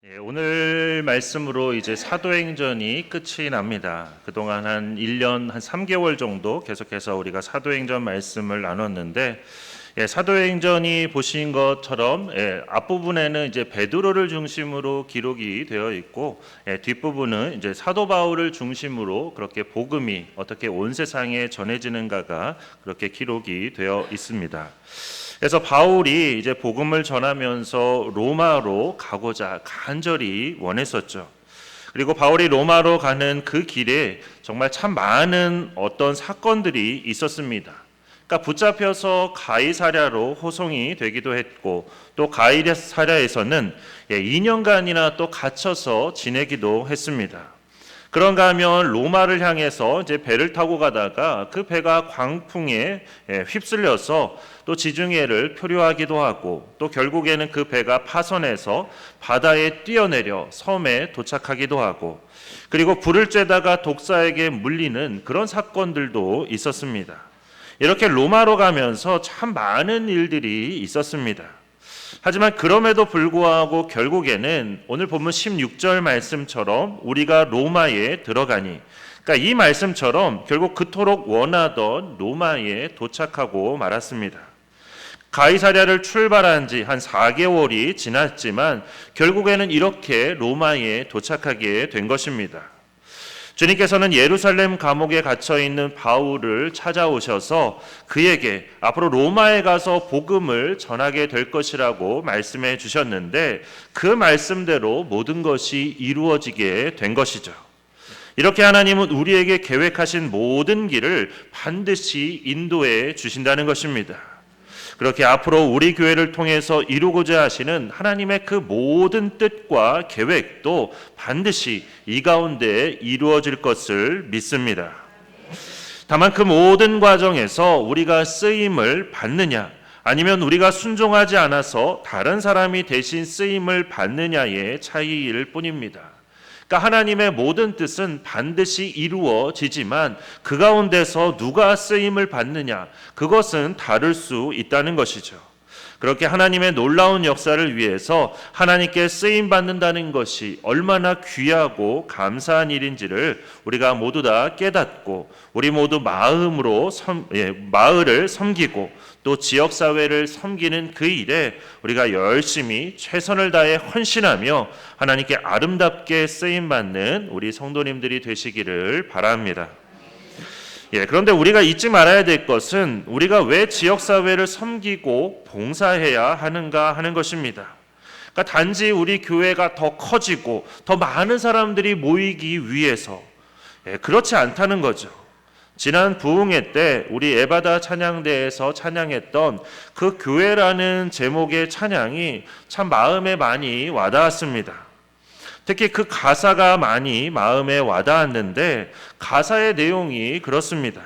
오늘 말씀으로 이제 사도행전이 끝이 납니다. 그동안 한 1년 한 3개월 정도 계속해서 우리가 사도행전 말씀을 나눴는데, 사도행전이 보신 것처럼 앞부분에는 이제 베드로를 중심으로 기록이 되어 있고, 뒷부분은 이제 사도 바울을 중심으로 그렇게 복음이 어떻게 온 세상에 전해지는가가 그렇게 기록이 되어 있습니다. 그래서 바울이 이제 복음을 전하면서 로마로 가고자 간절히 원했었죠. 그리고 바울이 로마로 가는 그 길에 정말 참 많은 어떤 사건들이 있었습니다. 그러니까 붙잡혀서 가이사랴로 호송이 되기도 했고, 또 가이사랴에서는 2년간이나 또 갇혀서 지내기도 했습니다. 그런가 하면 로마를 향해서 이제 배를 타고 가다가 그 배가 광풍에 휩쓸려서 또 지중해를 표류하기도 하고, 또 결국에는 그 배가 파선해서 바다에 뛰어내려 섬에 도착하기도 하고, 그리고 불을 쬐다가 독사에게 물리는 그런 사건들도 있었습니다. 이렇게 로마로 가면서 참 많은 일들이 있었습니다. 하지만 그럼에도 불구하고 결국에는 오늘 본문 16절 말씀처럼 우리가 로마에 들어가니, 그러니까 이 말씀처럼 결국 그토록 원하던 로마에 도착하고 말았습니다. 가이사랴를 출발한 지 한 4개월이 지났지만 결국에는 이렇게 로마에 도착하게 된 것입니다. 주님께서는 예루살렘 감옥에 갇혀 있는 바울을 찾아오셔서 그에게 앞으로 로마에 가서 복음을 전하게 될 것이라고 말씀해 주셨는데, 그 말씀대로 모든 것이 이루어지게 된 것이죠. 이렇게 하나님은 우리에게 계획하신 모든 길을 반드시 인도해 주신다는 것입니다. 그렇게 앞으로 우리 교회를 통해서 이루고자 하시는 하나님의 그 모든 뜻과 계획도 반드시 이 가운데 이루어질 것을 믿습니다. 다만 그 모든 과정에서 우리가 쓰임을 받느냐, 아니면 우리가 순종하지 않아서 다른 사람이 대신 쓰임을 받느냐의 차이일 뿐입니다. 그러니까 하나님의 모든 뜻은 반드시 이루어지지만 그 가운데서 누가 쓰임을 받느냐, 그것은 다를 수 있다는 것이죠. 그렇게 하나님의 놀라운 역사를 위해서 하나님께 쓰임 받는다는 것이 얼마나 귀하고 감사한 일인지를 우리가 모두 다 깨닫고, 우리 모두 마을을 섬기고 또 지역사회를 섬기는 그 일에 우리가 열심히 최선을 다해 헌신하며 하나님께 아름답게 쓰임받는 우리 성도님들이 되시기를 바랍니다. 그런데 우리가 잊지 말아야 될 것은 우리가 왜 지역사회를 섬기고 봉사해야 하는가 하는 것입니다. 그러니까 단지 우리 교회가 더 커지고 더 많은 사람들이 모이기 위해서, 그렇지 않다는 거죠. 지난 부흥회 때 우리 에바다 찬양대에서 찬양했던 그 교회라는 제목의 찬양이 참 마음에 많이 와닿았습니다. 특히 그 가사가 많이 마음에 와닿았는데, 가사의 내용이 그렇습니다.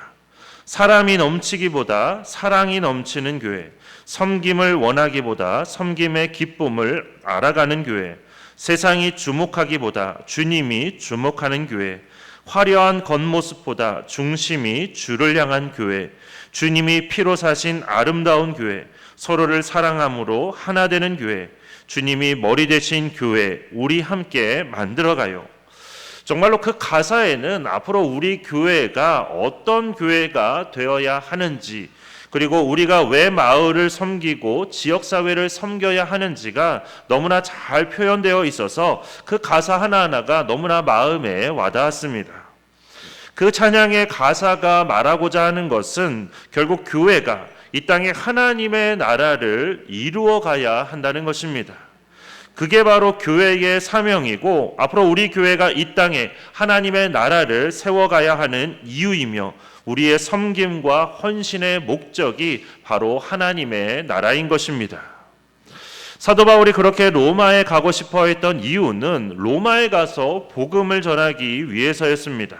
사람이 넘치기보다 사랑이 넘치는 교회, 섬김을 원하기보다 섬김의 기쁨을 알아가는 교회, 세상이 주목하기보다 주님이 주목하는 교회, 화려한 겉모습보다 중심이 주를 향한 교회, 주님이 피로 사신 아름다운 교회, 서로를 사랑함으로 하나 되는 교회, 주님이 머리 되신 교회, 우리 함께 만들어가요. 정말로 그 가사에는 앞으로 우리 교회가 어떤 교회가 되어야 하는지, 그리고 우리가 왜 마을을 섬기고 지역사회를 섬겨야 하는지가 너무나 잘 표현되어 있어서 그 가사 하나하나가 너무나 마음에 와닿았습니다. 그 찬양의 가사가 말하고자 하는 것은 결국 교회가 이 땅에 하나님의 나라를 이루어 가야 한다는 것입니다. 그게 바로 교회의 사명이고, 앞으로 우리 교회가 이 땅에 하나님의 나라를 세워가야 하는 이유이며, 우리의 섬김과 헌신의 목적이 바로 하나님의 나라인 것입니다. 사도 바울이 그렇게 로마에 가고 싶어 했던 이유는 로마에 가서 복음을 전하기 위해서였습니다.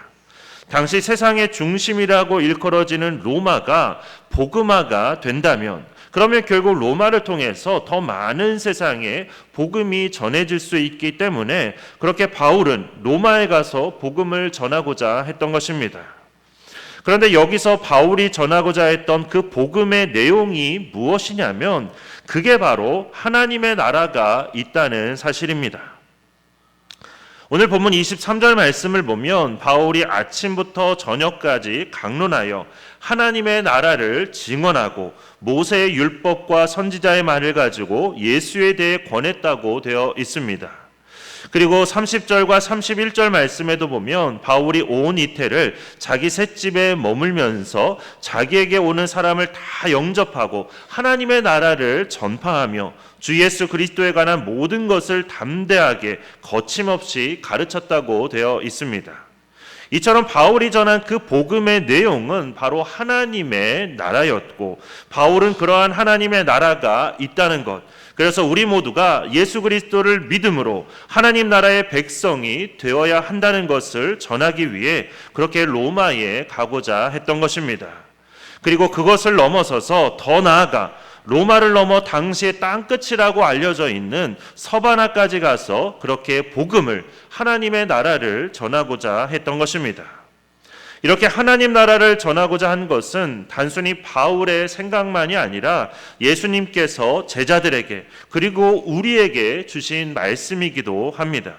당시 세상의 중심이라고 일컬어지는 로마가 복음화가 된다면, 그러면 결국 로마를 통해서 더 많은 세상에 복음이 전해질 수 있기 때문에 그렇게 바울은 로마에 가서 복음을 전하고자 했던 것입니다. 그런데 여기서 바울이 전하고자 했던 그 복음의 내용이 무엇이냐면, 그게 바로 하나님의 나라가 있다는 사실입니다. 오늘 본문 23절 말씀을 보면 바울이 아침부터 저녁까지 강론하여 하나님의 나라를 증언하고 모세의 율법과 선지자의 말을 가지고 예수에 대해 권했다고 되어 있습니다. 그리고 30절과 31절 말씀에도 보면 바울이 온 이태를 자기 셋집에 머물면서 자기에게 오는 사람을 다 영접하고 하나님의 나라를 전파하며 주 예수 그리스도에 관한 모든 것을 담대하게 거침없이 가르쳤다고 되어 있습니다. 이처럼 바울이 전한 그 복음의 내용은 바로 하나님의 나라였고 바울은 그러한 하나님의 나라가 있다는 것, 그래서 우리 모두가 예수 그리스도를 믿음으로 하나님 나라의 백성이 되어야 한다는 것을 전하기 위해 그렇게 로마에 가고자 했던 것입니다. 그리고 그것을 넘어서서 더 나아가 로마를 넘어 당시의 땅끝이라고 알려져 있는 서바나까지 가서 그렇게 복음을, 하나님의 나라를 전하고자 했던 것입니다. 이렇게 하나님 나라를 전하고자 한 것은 단순히 바울의 생각만이 아니라 예수님께서 제자들에게 그리고 우리에게 주신 말씀이기도 합니다.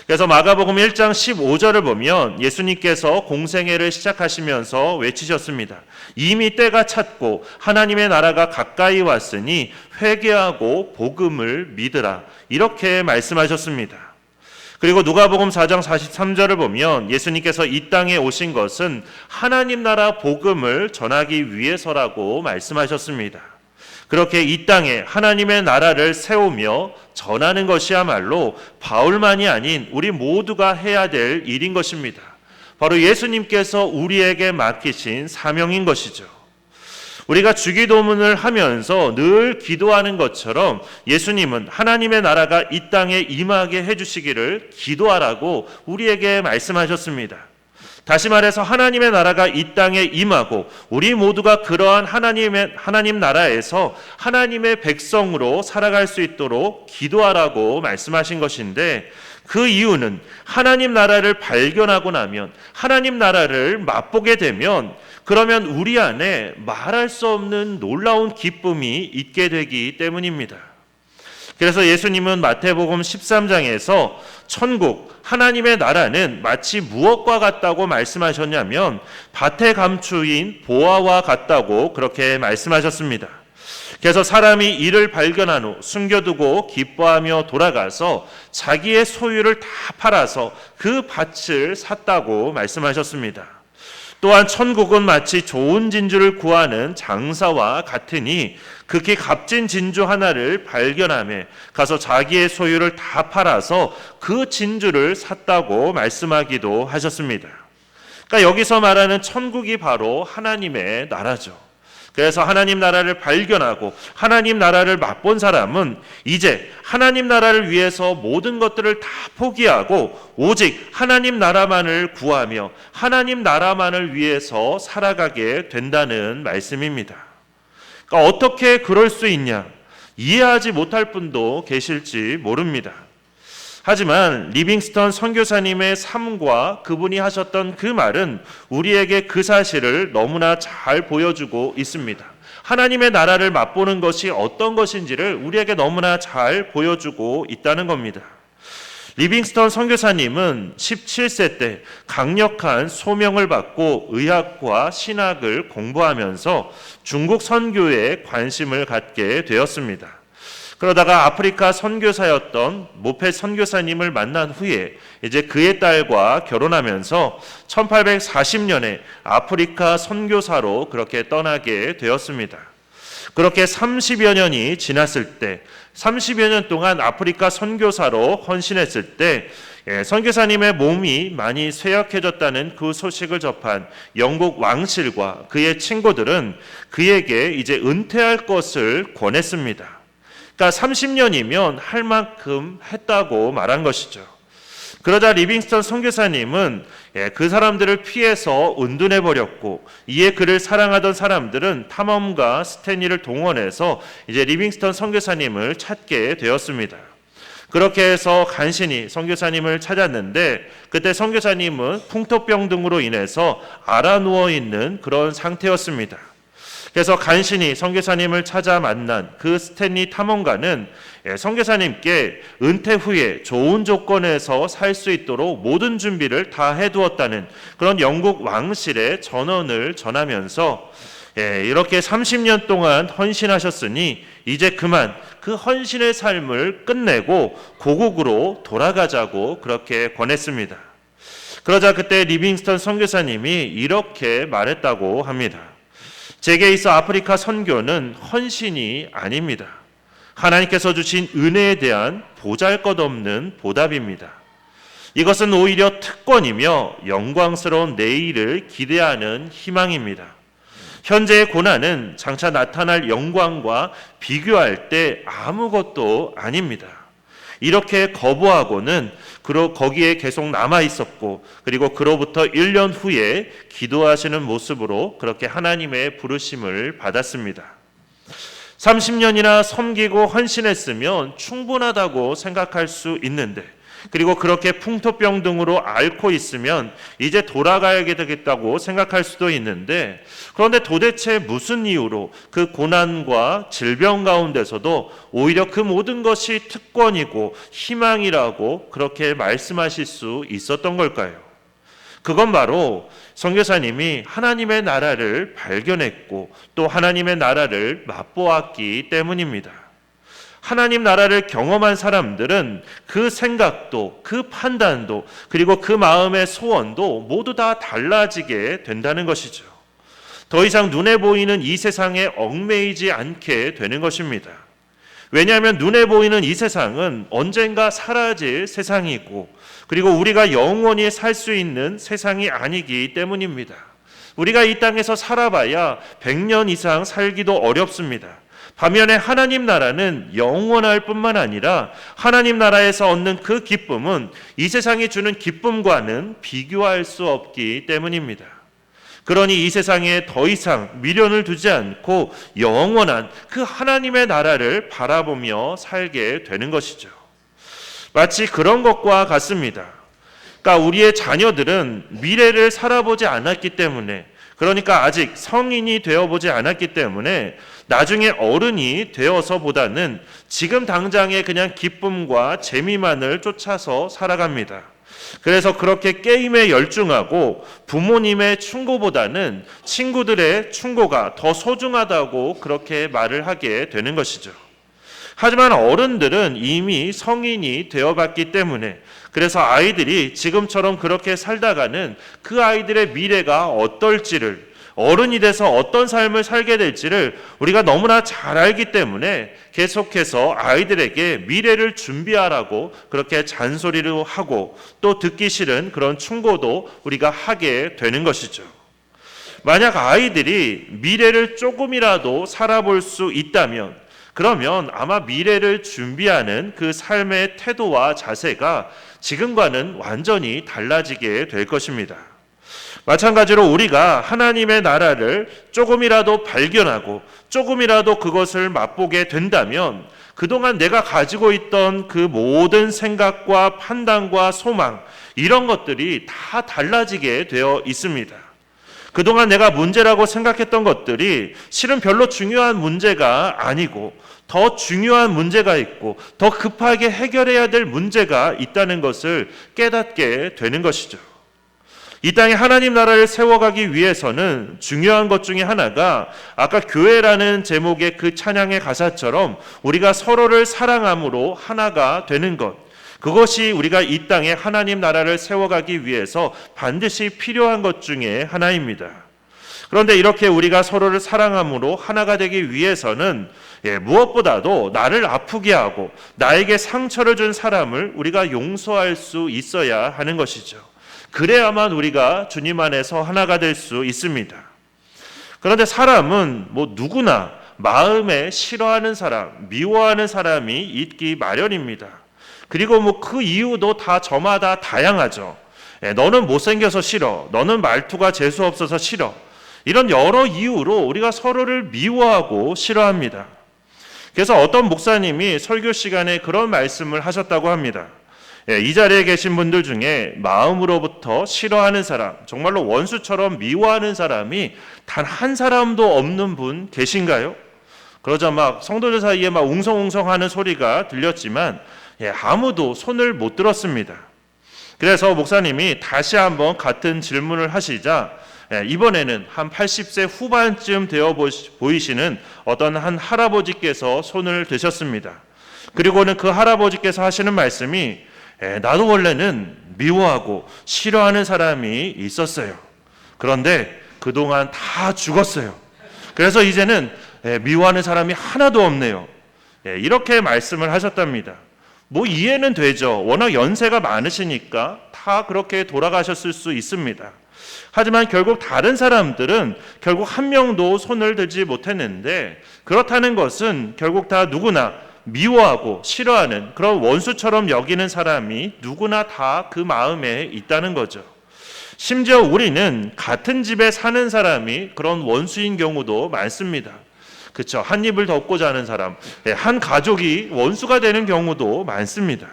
그래서 마가복음 1장 15절을 보면 예수님께서 공생애를 시작하시면서 외치셨습니다. 이미 때가 찼고 하나님의 나라가 가까이 왔으니 회개하고 복음을 믿으라, 이렇게 말씀하셨습니다. 그리고 누가복음 4장 43절을 보면 예수님께서 이 땅에 오신 것은 하나님 나라 복음을 전하기 위해서라고 말씀하셨습니다. 그렇게 이 땅에 하나님의 나라를 세우며 전하는 것이야말로 바울만이 아닌 우리 모두가 해야 될 일인 것입니다. 바로 예수님께서 우리에게 맡기신 사명인 것이죠. 우리가 주기도문을 하면서 늘 기도하는 것처럼 예수님은 하나님의 나라가 이 땅에 임하게 해주시기를 기도하라고 우리에게 말씀하셨습니다. 다시 말해서 하나님의 나라가 이 땅에 임하고 우리 모두가 그러한 하나님 나라에서 하나님의 백성으로 살아갈 수 있도록 기도하라고 말씀하신 것인데, 그 이유는 하나님 나라를 발견하고 나면, 하나님 나라를 맛보게 되면 그러면 우리 안에 말할 수 없는 놀라운 기쁨이 있게 되기 때문입니다. 그래서 예수님은 마태복음 13장에서 천국, 하나님의 나라는 마치 무엇과 같다고 말씀하셨냐면 밭의 감추인 보화와 같다고 그렇게 말씀하셨습니다. 그래서 사람이 이를 발견한 후 숨겨두고 기뻐하며 돌아가서 자기의 소유를 다 팔아서 그 밭을 샀다고 말씀하셨습니다. 또한 천국은 마치 좋은 진주를 구하는 장사와 같으니 극히 값진 진주 하나를 발견하며 가서 자기의 소유를 다 팔아서 그 진주를 샀다고 말씀하기도 하셨습니다. 그러니까 여기서 말하는 천국이 바로 하나님의 나라죠. 그래서 하나님 나라를 발견하고 하나님 나라를 맛본 사람은 이제 하나님 나라를 위해서 모든 것들을 다 포기하고 오직 하나님 나라만을 구하며 하나님 나라만을 위해서 살아가게 된다는 말씀입니다. 그러니까 어떻게 그럴 수 있냐, 이해하지 못할 분도 계실지 모릅니다. 하지만 리빙스턴 선교사님의 삶과 그분이 하셨던 그 말은 우리에게 그 사실을 너무나 잘 보여주고 있습니다. 하나님의 나라를 맛보는 것이 어떤 것인지를 우리에게 너무나 잘 보여주고 있다는 겁니다. 리빙스턴 선교사님은 17세 때 강력한 소명을 받고 의학과 신학을 공부하면서 중국 선교에 관심을 갖게 되었습니다. 그러다가 아프리카 선교사였던 모페 선교사님을 만난 후에 이제 그의 딸과 결혼하면서 1840년에 아프리카 선교사로 그렇게 떠나게 되었습니다. 그렇게 30여 년이 지났을 때, 30여 년 동안 아프리카 선교사로 헌신했을 때 선교사님의 몸이 많이 쇠약해졌다는 그 소식을 접한 영국 왕실과 그의 친구들은 그에게 이제 은퇴할 것을 권했습니다. 그러니까 30년이면 할 만큼 했다고 말한 것이죠. 그러자 리빙스턴 선교사님은 그 사람들을 피해서 은둔해버렸고, 이에 그를 사랑하던 사람들은 탐험가 스탠리를 동원해서 이제 리빙스턴 선교사님을 찾게 되었습니다. 그렇게 해서 간신히 선교사님을 찾았는데 그때 선교사님은 풍토병 등으로 인해서 알아 누워 있는 그런 상태였습니다. 그래서 간신히 선교사님을 찾아 만난 그 스탠리 탐험가는 선교사님께 은퇴 후에 좋은 조건에서 살 수 있도록 모든 준비를 다 해두었다는 그런 영국 왕실의 전언을 전하면서 이렇게 30년 동안 헌신하셨으니 이제 그만 그 헌신의 삶을 끝내고 고국으로 돌아가자고 그렇게 권했습니다. 그러자 그때 리빙스턴 선교사님이 이렇게 말했다고 합니다. 제게 있어 아프리카 선교는 헌신이 아닙니다. 하나님께서 주신 은혜에 대한 보잘것없는 보답입니다. 이것은 오히려 특권이며 영광스러운 내일을 기대하는 희망입니다. 현재의 고난은 장차 나타날 영광과 비교할 때 아무것도 아닙니다. 이렇게 거부하고는 거기에 계속 남아 있었고, 그리고 그로부터 1년 후에 기도하시는 모습으로 그렇게 하나님의 부르심을 받았습니다. 30년이나 섬기고 헌신했으면 충분하다고 생각할 수 있는데, 그리고 그렇게 풍토병 등으로 앓고 있으면 이제 돌아가야 되겠다고 생각할 수도 있는데, 그런데 도대체 무슨 이유로 그 고난과 질병 가운데서도 오히려 그 모든 것이 특권이고 희망이라고 그렇게 말씀하실 수 있었던 걸까요? 그건 바로 선교사님이 하나님의 나라를 발견했고 또 하나님의 나라를 맛보았기 때문입니다. 하나님 나라를 경험한 사람들은 그 생각도, 그 판단도, 그리고 그 마음의 소원도 모두 다 달라지게 된다는 것이죠. 더 이상 눈에 보이는 이 세상에 얽매이지 않게 되는 것입니다. 왜냐하면 눈에 보이는 이 세상은 언젠가 사라질 세상이고, 그리고 우리가 영원히 살 수 있는 세상이 아니기 때문입니다. 우리가 이 땅에서 살아봐야 100년 이상 살기도 어렵습니다. 반면에 하나님 나라는 영원할 뿐만 아니라 하나님 나라에서 얻는 그 기쁨은 이 세상이 주는 기쁨과는 비교할 수 없기 때문입니다. 그러니 이 세상에 더 이상 미련을 두지 않고 영원한 그 하나님의 나라를 바라보며 살게 되는 것이죠. 마치 그런 것과 같습니다. 그러니까 우리의 자녀들은 미래를 살아보지 않았기 때문에, 그러니까 아직 성인이 되어보지 않았기 때문에 나중에 어른이 되어서보다는 지금 당장의 그냥 기쁨과 재미만을 쫓아서 살아갑니다. 그래서 그렇게 게임에 열중하고 부모님의 충고보다는 친구들의 충고가 더 소중하다고 그렇게 말을 하게 되는 것이죠. 하지만 어른들은 이미 성인이 되어봤기 때문에, 그래서 아이들이 지금처럼 그렇게 살다가는 그 아이들의 미래가 어떨지를, 어른이 돼서 어떤 삶을 살게 될지를 우리가 너무나 잘 알기 때문에 계속해서 아이들에게 미래를 준비하라고 그렇게 잔소리를 하고 또 듣기 싫은 그런 충고도 우리가 하게 되는 것이죠. 만약 아이들이 미래를 조금이라도 살아볼 수 있다면, 그러면 아마 미래를 준비하는 그 삶의 태도와 자세가 지금과는 완전히 달라지게 될 것입니다. 마찬가지로 우리가 하나님의 나라를 조금이라도 발견하고 조금이라도 그것을 맛보게 된다면 그동안 내가 가지고 있던 그 모든 생각과 판단과 소망, 이런 것들이 다 달라지게 되어 있습니다. 그동안 내가 문제라고 생각했던 것들이 실은 별로 중요한 문제가 아니고 더 중요한 문제가 있고 더 급하게 해결해야 될 문제가 있다는 것을 깨닫게 되는 것이죠. 이 땅에 하나님 나라를 세워가기 위해서는 중요한 것 중에 하나가 아까 교회라는 제목의 그 찬양의 가사처럼 우리가 서로를 사랑함으로 하나가 되는 것, 그것이 우리가 이 땅에 하나님 나라를 세워가기 위해서 반드시 필요한 것 중에 하나입니다. 그런데 이렇게 우리가 서로를 사랑함으로 하나가 되기 위해서는 무엇보다도 나를 아프게 하고 나에게 상처를 준 사람을 우리가 용서할 수 있어야 하는 것이죠. 그래야만 우리가 주님 안에서 하나가 될 수 있습니다. 그런데 사람은 누구나 마음에 싫어하는 사람, 미워하는 사람이 있기 마련입니다. 그리고 그 이유도 다 저마다 다양하죠. 너는 못생겨서 싫어, 너는 말투가 재수 없어서 싫어, 이런 여러 이유로 우리가 서로를 미워하고 싫어합니다. 그래서 어떤 목사님이 설교 시간에 그런 말씀을 하셨다고 합니다. 이 자리에 계신 분들 중에 마음으로부터 싫어하는 사람, 정말로 원수처럼 미워하는 사람이 단 한 사람도 없는 분 계신가요? 그러자 막 성도들 사이에 막 웅성웅성하는 소리가 들렸지만 아무도 손을 못 들었습니다. 그래서 목사님이 다시 한번 같은 질문을 하시자 이번에는 한 80세 후반쯤 되어 보이시는 어떤 한 할아버지께서 손을 드셨습니다. 그리고는 그 할아버지께서 하시는 말씀이 나도 원래는 미워하고 싫어하는 사람이 있었어요. 그런데 그동안 다 죽었어요. 그래서 이제는 미워하는 사람이 하나도 없네요. 이렇게 말씀을 하셨답니다. 뭐 이해는 되죠. 워낙 연세가 많으시니까 다 그렇게 돌아가셨을 수 있습니다. 하지만 결국 다른 사람들은 결국 한 명도 손을 들지 못했는데, 그렇다는 것은 결국 다 누구나 미워하고 싫어하는 그런 원수처럼 여기는 사람이 누구나 다 그 마음에 있다는 거죠. 심지어 우리는 같은 집에 사는 사람이 그런 원수인 경우도 많습니다. 그렇죠. 한 입을 덮고 자는 사람, 한 가족이 원수가 되는 경우도 많습니다.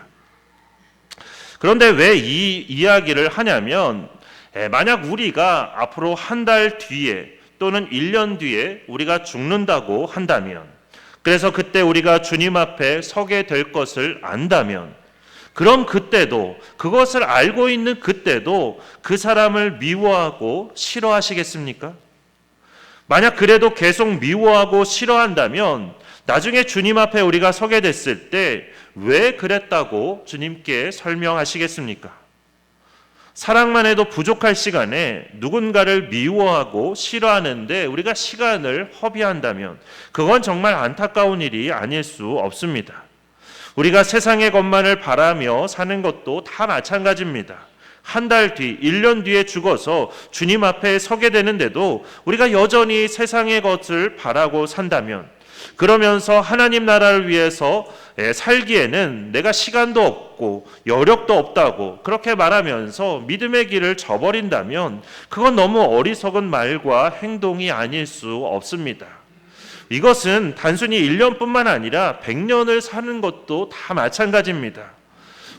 그런데 왜 이 이야기를 하냐면, 만약 우리가 앞으로 한 달 뒤에 또는 1년 뒤에 우리가 죽는다고 한다면, 그래서 그때 우리가 주님 앞에 서게 될 것을 안다면, 그럼 그때도, 그것을 알고 있는 그때도 그 사람을 미워하고 싫어하시겠습니까? 만약 그래도 계속 미워하고 싫어한다면 나중에 주님 앞에 우리가 서게 됐을 때 왜 그랬다고 주님께 설명하시겠습니까? 사랑만 해도 부족할 시간에 누군가를 미워하고 싫어하는데 우리가 시간을 허비한다면 그건 정말 안타까운 일이 아닐 수 없습니다. 우리가 세상의 것만을 바라며 사는 것도 다 마찬가지입니다. 한 달 뒤, 1년 뒤에 죽어서 주님 앞에 서게 되는데도 우리가 여전히 세상의 것을 바라고 산다면, 그러면서 하나님 나라를 위해서 살기에는 내가 시간도 없고 여력도 없다고 그렇게 말하면서 믿음의 길을 저버린다면 그건 너무 어리석은 말과 행동이 아닐 수 없습니다. 이것은 단순히 1년뿐만 아니라 100년을 사는 것도 다 마찬가지입니다.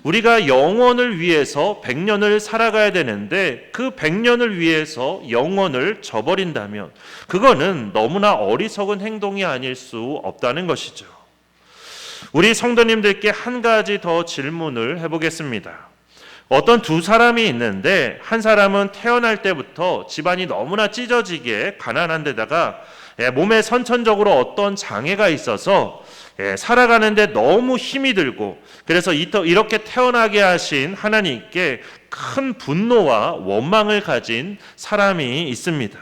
우리가 영원을 위해서 100년을 살아가야 되는데 그 100년을 위해서 영원을 저버린다면 그거는 너무나 어리석은 행동이 아닐 수 없다는 것이죠. 우리 성도님들께 한 가지 더 질문을 해보겠습니다. 어떤 두 사람이 있는데 한 사람은 태어날 때부터 집안이 너무나 찢어지게 가난한 데다가 몸에 선천적으로 어떤 장애가 있어서 살아가는데 너무 힘이 들고, 그래서 이렇게 태어나게 하신 하나님께 큰 분노와 원망을 가진 사람이 있습니다.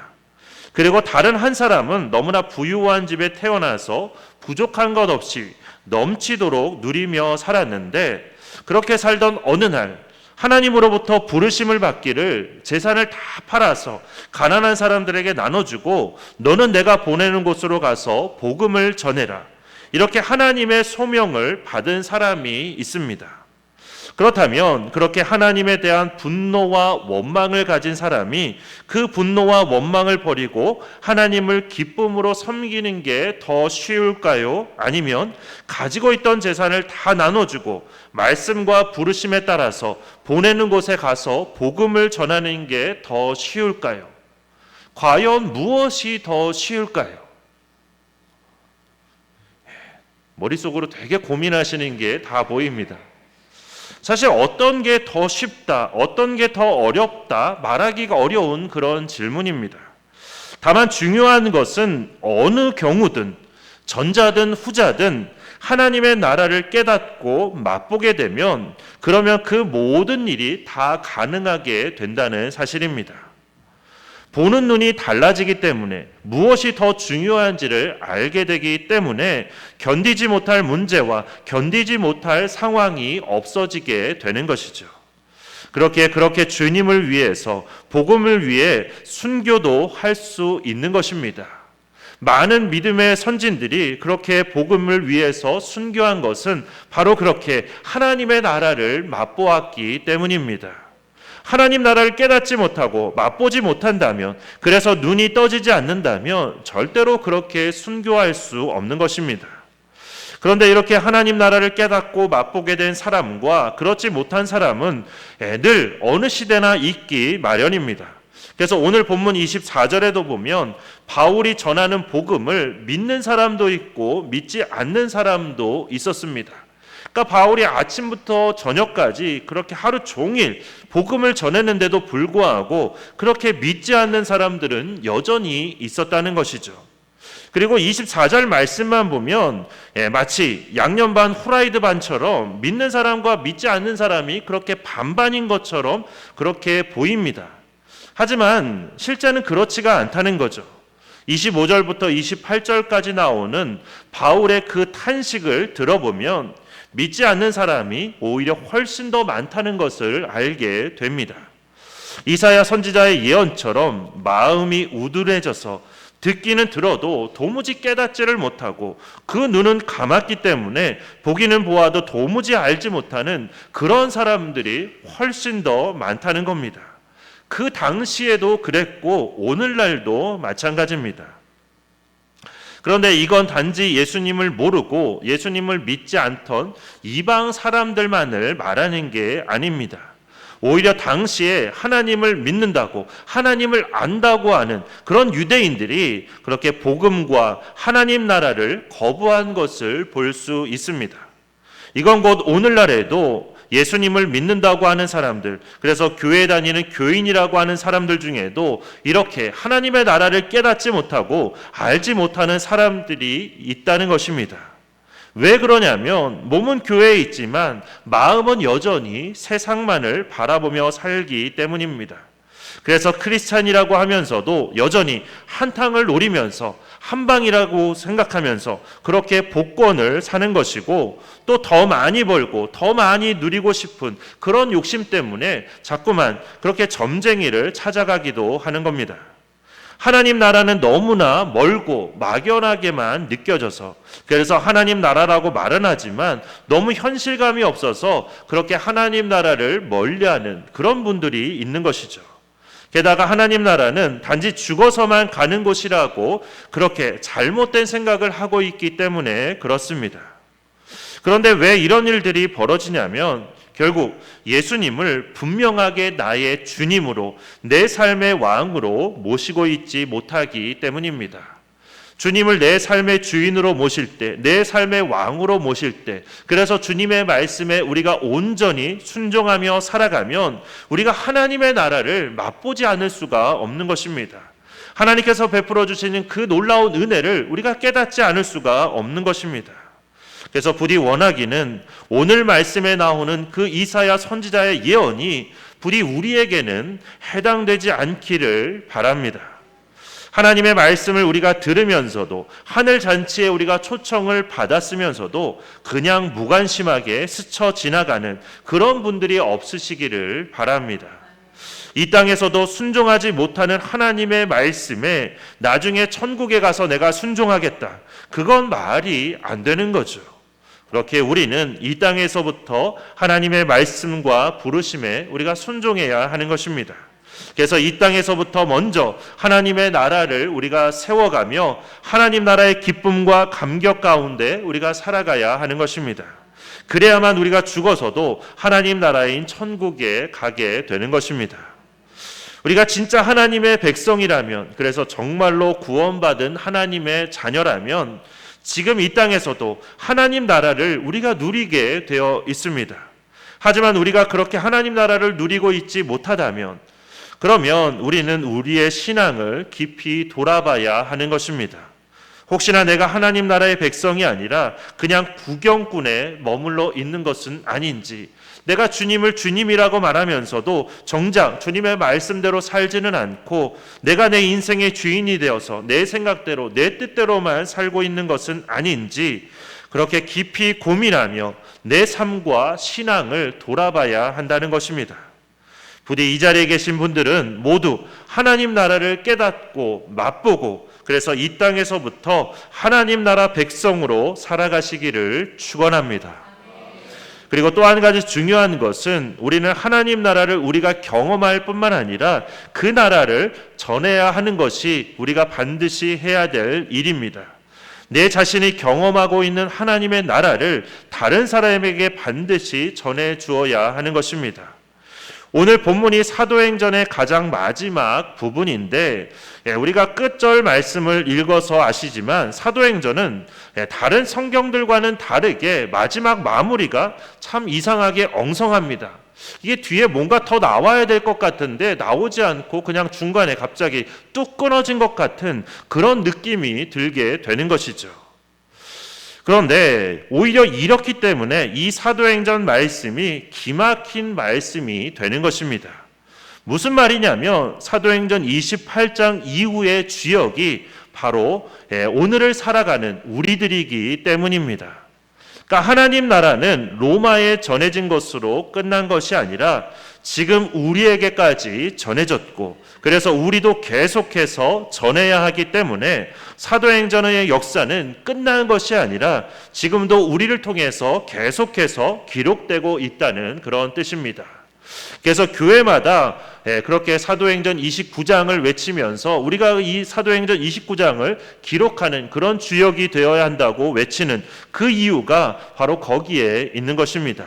그리고 다른 한 사람은 너무나 부유한 집에 태어나서 부족한 것 없이 넘치도록 누리며 살았는데, 그렇게 살던 어느 날 하나님으로부터 부르심을 받기를 재산을 다 팔아서 가난한 사람들에게 나눠주고 너는 내가 보내는 곳으로 가서 복음을 전해라, 이렇게 하나님의 소명을 받은 사람이 있습니다. 그렇다면 그렇게 하나님에 대한 분노와 원망을 가진 사람이 그 분노와 원망을 버리고 하나님을 기쁨으로 섬기는 게 더 쉬울까요? 아니면 가지고 있던 재산을 다 나눠주고 말씀과 부르심에 따라서 보내는 곳에 가서 복음을 전하는 게 더 쉬울까요? 과연 무엇이 더 쉬울까요? 머릿속으로 되게 고민하시는 게 다 보입니다. 사실 어떤 게 더 쉽다, 어떤 게 더 어렵다 말하기가 어려운 그런 질문입니다. 다만 중요한 것은 어느 경우든 전자든 후자든 하나님의 나라를 깨닫고 맛보게 되면 그러면 그 모든 일이 다 가능하게 된다는 사실입니다. 보는 눈이 달라지기 때문에 무엇이 더 중요한지를 알게 되기 때문에 견디지 못할 문제와 견디지 못할 상황이 없어지게 되는 것이죠. 그렇게 주님을 위해서 복음을 위해 순교도 할 수 있는 것입니다. 많은 믿음의 선진들이 그렇게 복음을 위해서 순교한 것은 바로 그렇게 하나님의 나라를 맛보았기 때문입니다. 하나님 나라를 깨닫지 못하고 맛보지 못한다면, 그래서 눈이 떠지지 않는다면 절대로 그렇게 순교할 수 없는 것입니다. 그런데 이렇게 하나님 나라를 깨닫고 맛보게 된 사람과 그렇지 못한 사람은 늘 어느 시대나 있기 마련입니다. 그래서 오늘 본문 24절에도 보면 바울이 전하는 복음을 믿는 사람도 있고 믿지 않는 사람도 있었습니다. 그러니까 바울이 아침부터 저녁까지 그렇게 하루 종일 복음을 전했는데도 불구하고 그렇게 믿지 않는 사람들은 여전히 있었다는 것이죠. 그리고 24절 말씀만 보면 마치 양념 반 후라이드 반처럼 믿는 사람과 믿지 않는 사람이 그렇게 반반인 것처럼 그렇게 보입니다. 하지만 실제는 그렇지가 않다는 거죠. 25절부터 28절까지 나오는 바울의 그 탄식을 들어보면 믿지 않는 사람이 오히려 훨씬 더 많다는 것을 알게 됩니다. 이사야 선지자의 예언처럼 마음이 우둔해져서 듣기는 들어도 도무지 깨닫지를 못하고 그 눈은 감았기 때문에 보기는 보아도 도무지 알지 못하는 그런 사람들이 훨씬 더 많다는 겁니다. 그 당시에도 그랬고 오늘날도 마찬가지입니다. 그런데 이건 단지 예수님을 모르고 예수님을 믿지 않던 이방 사람들만을 말하는 게 아닙니다. 오히려 당시에 하나님을 믿는다고 하나님을 안다고 하는 그런 유대인들이 그렇게 복음과 하나님 나라를 거부한 것을 볼 수 있습니다. 이건 곧 오늘날에도 예수님을 믿는다고 하는 사람들, 그래서 교회 다니는 교인이라고 하는 사람들 중에도 이렇게 하나님의 나라를 깨닫지 못하고 알지 못하는 사람들이 있다는 것입니다. 왜 그러냐면 몸은 교회에 있지만 마음은 여전히 세상만을 바라보며 살기 때문입니다. 그래서 크리스찬이라고 하면서도 여전히 한탕을 노리면서 한방이라고 생각하면서 그렇게 복권을 사는 것이고 또 더 많이 벌고 더 많이 누리고 싶은 그런 욕심 때문에 자꾸만 그렇게 점쟁이를 찾아가기도 하는 겁니다. 하나님 나라는 너무나 멀고 막연하게만 느껴져서 그래서 하나님 나라라고 말은 하지만 너무 현실감이 없어서 그렇게 하나님 나라를 멀리하는 그런 분들이 있는 것이죠. 게다가 하나님 나라는 단지 죽어서만 가는 곳이라고 그렇게 잘못된 생각을 하고 있기 때문에 그렇습니다. 그런데 왜 이런 일들이 벌어지냐면 결국 예수님을 분명하게 나의 주님으로 내 삶의 왕으로 모시고 있지 못하기 때문입니다. 주님을 내 삶의 주인으로 모실 때, 내 삶의 왕으로 모실 때, 그래서 주님의 말씀에 우리가 온전히 순종하며 살아가면 우리가 하나님의 나라를 맛보지 않을 수가 없는 것입니다. 하나님께서 베풀어 주시는 그 놀라운 은혜를 우리가 깨닫지 않을 수가 없는 것입니다. 그래서 부디 원하기는 오늘 말씀에 나오는 그 이사야 선지자의 예언이 부디 우리에게는 해당되지 않기를 바랍니다. 하나님의 말씀을 우리가 들으면서도 하늘 잔치에 우리가 초청을 받았으면서도 그냥 무관심하게 스쳐 지나가는 그런 분들이 없으시기를 바랍니다. 이 땅에서도 순종하지 못하는 하나님의 말씀에 나중에 천국에 가서 내가 순종하겠다. 그건 말이 안 되는 거죠. 그렇게 우리는 이 땅에서부터 하나님의 말씀과 부르심에 우리가 순종해야 하는 것입니다. 그래서 이 땅에서부터 먼저 하나님의 나라를 우리가 세워가며 하나님 나라의 기쁨과 감격 가운데 우리가 살아가야 하는 것입니다. 그래야만 우리가 죽어서도 하나님 나라인 천국에 가게 되는 것입니다. 우리가 진짜 하나님의 백성이라면, 그래서 정말로 구원받은 하나님의 자녀라면 지금 이 땅에서도 하나님 나라를 우리가 누리게 되어 있습니다. 하지만 우리가 그렇게 하나님 나라를 누리고 있지 못하다면 그러면 우리는 우리의 신앙을 깊이 돌아봐야 하는 것입니다. 혹시나 내가 하나님 나라의 백성이 아니라 그냥 구경꾼에 머물러 있는 것은 아닌지, 내가 주님을 주님이라고 말하면서도 정작 주님의 말씀대로 살지는 않고 내가 내 인생의 주인이 되어서 내 생각대로 내 뜻대로만 살고 있는 것은 아닌지 그렇게 깊이 고민하며 내 삶과 신앙을 돌아봐야 한다는 것입니다. 부디 이 자리에 계신 분들은 모두 하나님 나라를 깨닫고 맛보고 그래서 이 땅에서부터 하나님 나라 백성으로 살아가시기를 축원합니다. 그리고 또 한 가지 중요한 것은 우리는 하나님 나라를 우리가 경험할 뿐만 아니라 그 나라를 전해야 하는 것이 우리가 반드시 해야 될 일입니다. 내 자신이 경험하고 있는 하나님의 나라를 다른 사람에게 반드시 전해 주어야 하는 것입니다. 오늘 본문이 사도행전의 가장 마지막 부분인데 우리가 끝절 말씀을 읽어서 아시지만 사도행전은 다른 성경들과는 다르게 마지막 마무리가 참 이상하게 엉성합니다. 이게 뒤에 뭔가 더 나와야 될 것 같은데 나오지 않고 그냥 중간에 갑자기 뚝 끊어진 것 같은 그런 느낌이 들게 되는 것이죠. 그런데 오히려 이렇기 때문에 이 사도행전 말씀이 기막힌 말씀이 되는 것입니다. 무슨 말이냐면 사도행전 28장 이후의 주역이 바로 오늘을 살아가는 우리들이기 때문입니다. 그러니까 하나님 나라는 로마에 전해진 것으로 끝난 것이 아니라 지금 우리에게까지 전해졌고 그래서 우리도 계속해서 전해야 하기 때문에 사도행전의 역사는 끝난 것이 아니라 지금도 우리를 통해서 계속해서 기록되고 있다는 그런 뜻입니다. 그래서 교회마다 그렇게 사도행전 29장을 외치면서 우리가 이 사도행전 29장을 기록하는 그런 주역이 되어야 한다고 외치는 그 이유가 바로 거기에 있는 것입니다.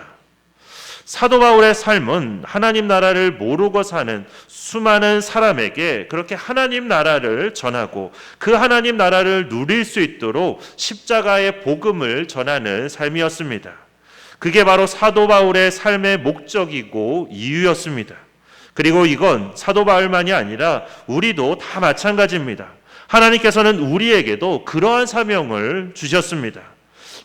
사도 바울의 삶은 하나님 나라를 모르고 사는 수많은 사람에게 그렇게 하나님 나라를 전하고 그 하나님 나라를 누릴 수 있도록 십자가의 복음을 전하는 삶이었습니다. 그게 바로 사도 바울의 삶의 목적이고 이유였습니다. 그리고 이건 사도 바울만이 아니라 우리도 다 마찬가지입니다. 하나님께서는 우리에게도 그러한 사명을 주셨습니다.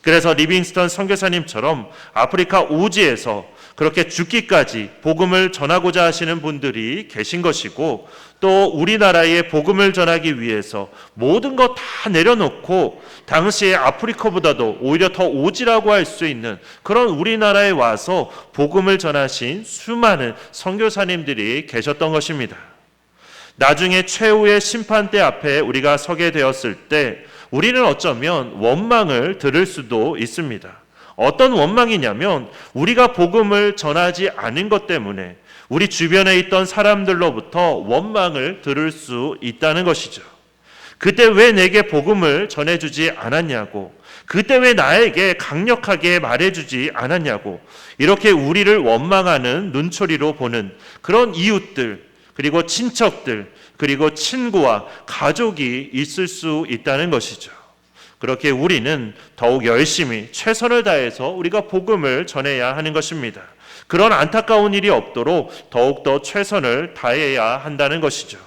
그래서 리빙스턴 선교사님처럼 아프리카 오지에서 그렇게 죽기까지 복음을 전하고자 하시는 분들이 계신 것이고 또 우리나라에 복음을 전하기 위해서 모든 것 다 내려놓고 당시에 아프리카보다도 오히려 더 오지라고 할 수 있는 그런 우리나라에 와서 복음을 전하신 수많은 선교사님들이 계셨던 것입니다. 나중에 최후의 심판대 앞에 우리가 서게 되었을 때 우리는 어쩌면 원망을 들을 수도 있습니다. 어떤 원망이냐면 우리가 복음을 전하지 않은 것 때문에 우리 주변에 있던 사람들로부터 원망을 들을 수 있다는 것이죠. 그때 왜 내게 복음을 전해주지 않았냐고, 그때 왜 나에게 강력하게 말해주지 않았냐고, 이렇게 우리를 원망하는 눈초리로 보는 그런 이웃들, 그리고 친척들, 그리고 친구와 가족이 있을 수 있다는 것이죠. 그렇게 우리는 더욱 열심히 최선을 다해서 우리가 복음을 전해야 하는 것입니다. 그런 안타까운 일이 없도록 더욱더 최선을 다해야 한다는 것이죠.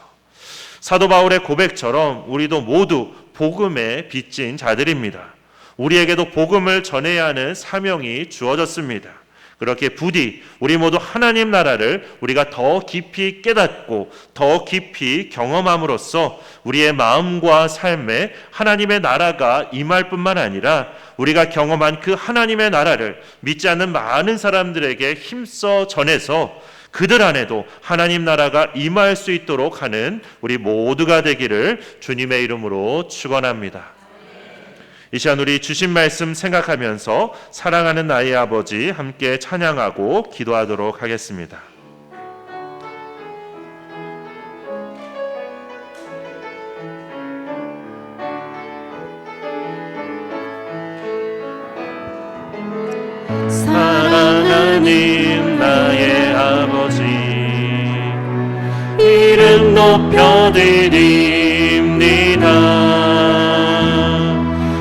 사도 바울의 고백처럼 우리도 모두 복음에 빚진 자들입니다. 우리에게도 복음을 전해야 하는 사명이 주어졌습니다. 그렇게 부디 우리 모두 하나님 나라를 우리가 더 깊이 깨닫고 더 깊이 경험함으로써 우리의 마음과 삶에 하나님의 나라가 임할 뿐만 아니라 우리가 경험한 그 하나님의 나라를 믿지 않는 많은 사람들에게 힘써 전해서 그들 안에도 하나님 나라가 임할 수 있도록 하는 우리 모두가 되기를 주님의 이름으로 축원합니다. 이 시간 우리 주신 말씀 생각하면서 사랑하는 나의 아버지 함께 찬양하고 기도하도록 하겠습니다. 사랑하는 나의 아버지 이름 높여드립니다.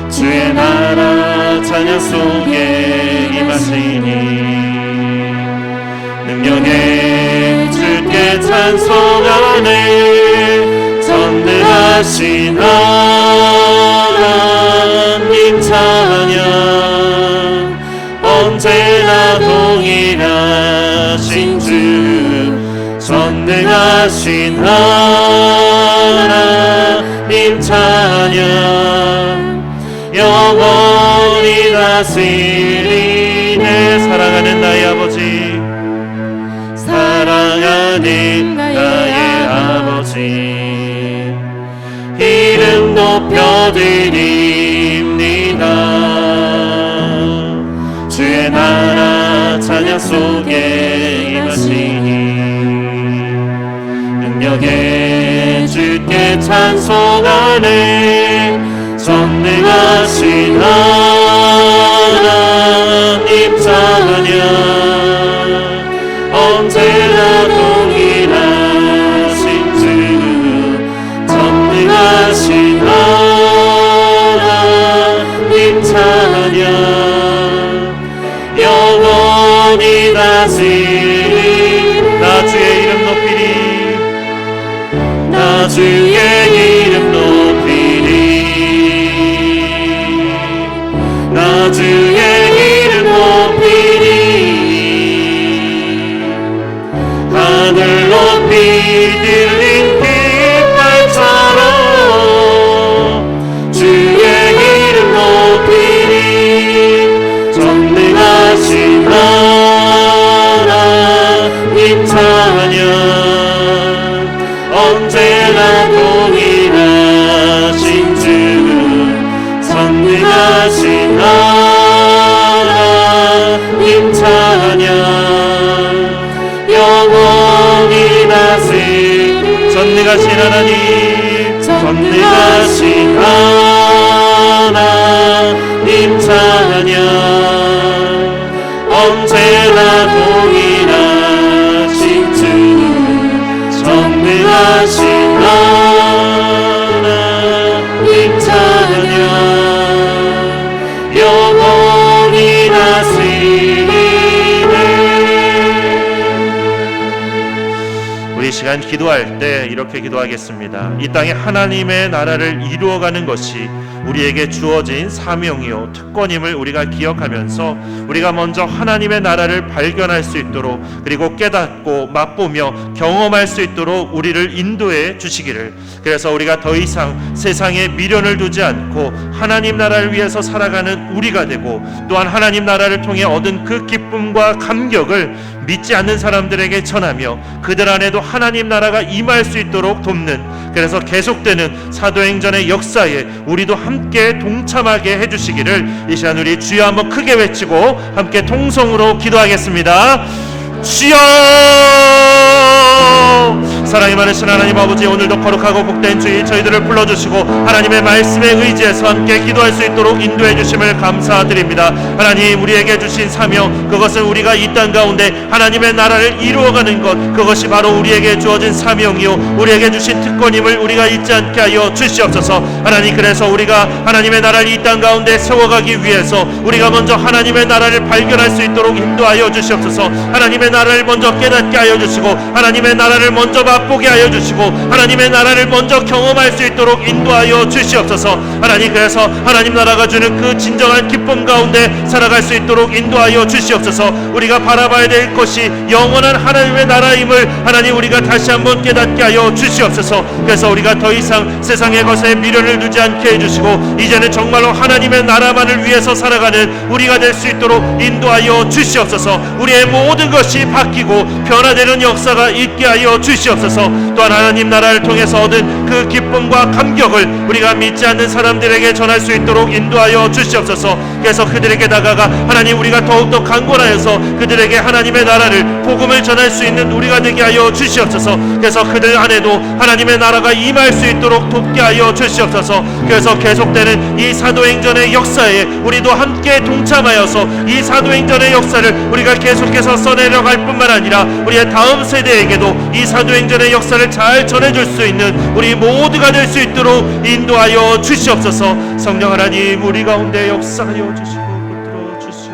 주의 나라 찬양 속에 임하시니 능력의 주께 찬송하네. 전능하신 하나님 찬양 언제나 동일하신 주 전능하신 하나님 찬양 영원히 다스리네. 사랑하는 나의 아버지 사랑하는 나의 아버지 이름 높여드립니다. 주의 나라 찬양 속에 임하시니 능력의 주께 찬송하네. 전능하신 하나님 찬양 언제나 동일하신 주 전능하신 하나님 찬양 영원히 다스린 나 주의 이름 높이리 나 주의 이름 높이리 나 주의 이름 높이리 하늘 높이 들린 깃발처럼 주의 이름 높이리 전능하신 하나님 찬양 언제나 동일하신 주 전능하신 하나님 찬양 영원히 다스린 전능하신 하나님 전능하신 하나님 찬양 언제나 동일하신 주 전능하신 하나님 찬양 영원히 다스리네. 우리 시간 기도할 때 이렇게 기도하겠습니다. 이 땅에 하나님의 나라를 이루어가는 것이 우리에게 주어진 사명이요 특권임을 우리가 기억하면서 우리가 먼저 하나님의 나라를 발견할 수 있도록 그리고 깨닫고 맛보며 경험할 수 있도록 우리를 인도해 주시기를. 그래서 우리가 더 이상 세상에 미련을 두지 않고 하나님 나라를 위해서 살아가는 우리가 되고 또한 하나님 나라를 통해 얻은 그 기쁨과 감격을 믿지 않는 사람들에게 전하며 그들 안에도 하나님 나라가 임할 수 있도록 돕는, 그래서 계속되는 사도행전의 역사에 우리도 함께 동참하게 해주시기를 이 시간 우리 주여 한번 크게 외치고 함께 통성으로 기도하겠습니다. 주여! 사랑이 많으신 하나님 아버지, 오늘도 거룩하고 복된 주일 저희들을 불러주시고 하나님의 말씀에 의지해서 함께 기도할 수 있도록 인도해 주심을 감사드립니다. 하나님, 우리에게 주신 사명, 그것은 우리가 이 땅 가운데 하나님의 나라를 이루어가는 것, 그것이 바로 우리에게 주어진 사명이요 우리에게 주신 특권임을 우리가 잊지 않게 하여 주시옵소서. 하나님, 그래서 우리가 하나님의 나라를 이 땅 가운데 세워가기 위해서 우리가 먼저 하나님의 나라를 발견할 수 있도록 인도하여 주시옵소서. 하나님의 나라를 먼저 깨닫게 하여 주시고 하나님의 나라를 먼저 맛보게 하여 주시고 하나님의 나라를 먼저 경험할 수 있도록 인도하여 주시옵소서. 하나님, 그래서 하나님 나라가 주는 그 진정한 기쁨 가운데 살아갈 수 있도록 인도하여 주시옵소서. 우리가 바라봐야 될 것이 영원한 하나님의 나라임을 하나님 우리가 다시 한번 깨닫게 하여 주시옵소서. 그래서 우리가 더 이상 세상의 것에 미련을 두지 않게 해주시고 이제는 정말로 하나님의 나라만을 위해서 살아가는 우리가 될 수 있도록 인도하여 주시옵소서. 우리의 모든 것이 바뀌고 변화되는 역사가 있게 하여 주시옵소서. 또한 하나님 나라를 통해서 얻은 그 기쁨과 감격을 우리가 믿지 않는 사람들에게 전할 수 있도록 인도하여 주시옵소서. 그래서 그들에게 다가가 하나님 우리가 더욱더 강권하여서 그들에게 하나님의 나라를 복음을 전할 수 있는 우리가 되게 하여 주시옵소서. 그래서 그들 안에도 하나님의 나라가 임할 수 있도록 돕게 하여 주시옵소서. 그래서 계속되는 이 사도행전의 역사에 우리도 함께 동참하여서 이 사도행전의 역사를 우리가 계속해서 써내려갈 뿐만 아니라 우리의 다음 세대에게도 이 사도행전의 역사를 잘 전해줄 수 있는 우리 모두가 될 수 있도록 인도하여 주시옵소서. 성령 하나님, 우리 가운데 역사하여 주시고 붙들어 주시옵소서.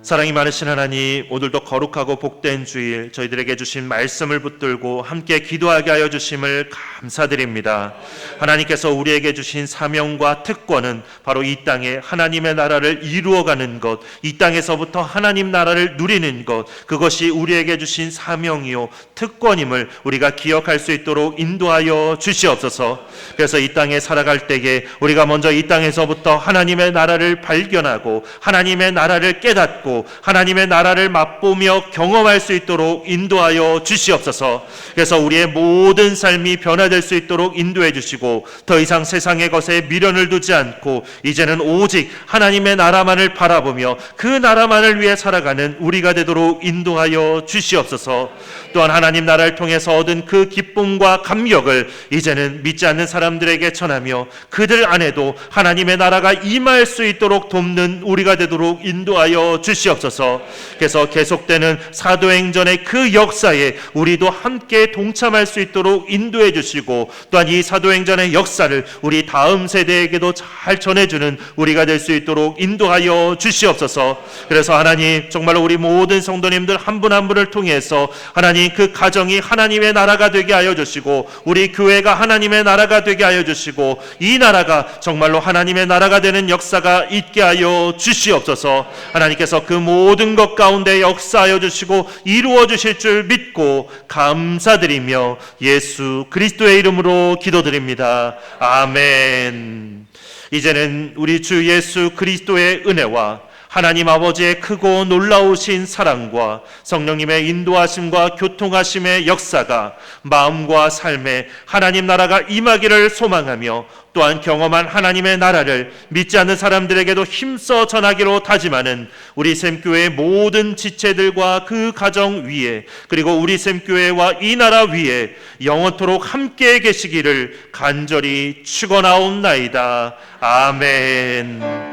사랑이 많으신 하나님, 오늘도 거룩하고 복된 주일 저희들에게 주신 말씀을 붙들고 함께 기도하게 하여 주심을 감사드립니다. 하나님께서 우리에게 주신 사명과 특권은 바로 이 땅에 하나님의 나라를 이루어가는 것, 이 땅에서부터 하나님 나라를 누리는 것, 그것이 우리에게 주신 사명이요 특권임을 우리가 기억할 수 있도록 인도하여 주시옵소서. 그래서 이 땅에 살아갈 때에 우리가 먼저 이 땅에서부터 하나님의 나라를 발견하고 하나님의 나라를 깨닫고 알고 하나님의 나라를 맛보며 경험할 수 있도록 인도하여 주시옵소서. 그래서 우리의 모든 삶이 변화될 수 있도록 인도해 주시고 더 이상 세상의 것에 미련을 두지 않고 이제는 오직 하나님의 나라만을 바라보며 그 나라만을 위해 살아가는 우리가 되도록 인도하여 주시옵소서. 또한 하나님 나라를 통해서 얻은 그 기쁨과 감격을 이제는 믿지 않는 사람들에게 전하며 그들 안에도 하나님의 나라가 임할 수 있도록 돕는 우리가 되도록 인도하여 주시옵소서. 그래서 계속되는 사도행전의 그 역사에 우리도 함께 동참할 수 있도록 인도해 주시고 또한 이 사도행전의 역사를 우리 다음 세대에게도 잘 전해주는 우리가 될 수 있도록 인도하여 주시옵소서. 그래서 하나님 정말로 우리 모든 성도님들 한 분 한 분을 통해서 하나님 그 가정이 하나님의 나라가 되게 하여 주시고 우리 교회가 하나님의 나라가 되게 하여 주시고 이 나라가 정말로 하나님의 나라가 되는 역사가 있게 하여 주시옵소서. 하나님께서 그 모든 것 가운데 역사하여 주시고 이루어 주실 줄 믿고 감사드리며 예수 그리스도의 이름으로 기도드립니다. 아멘. 이제는 우리 주 예수 그리스도의 은혜와 하나님 아버지의 크고 놀라우신 사랑과 성령님의 인도하심과 교통하심의 역사가 마음과 삶에 하나님 나라가 임하기를 소망하며 또한 경험한 하나님의 나라를 믿지 않는 사람들에게도 힘써 전하기로 다짐하는 우리 샘교회의 모든 지체들과 그 가정 위에 그리고 우리 샘교회와 이 나라 위에 영원토록 함께 계시기를 간절히 축원하옵나이다. 아멘.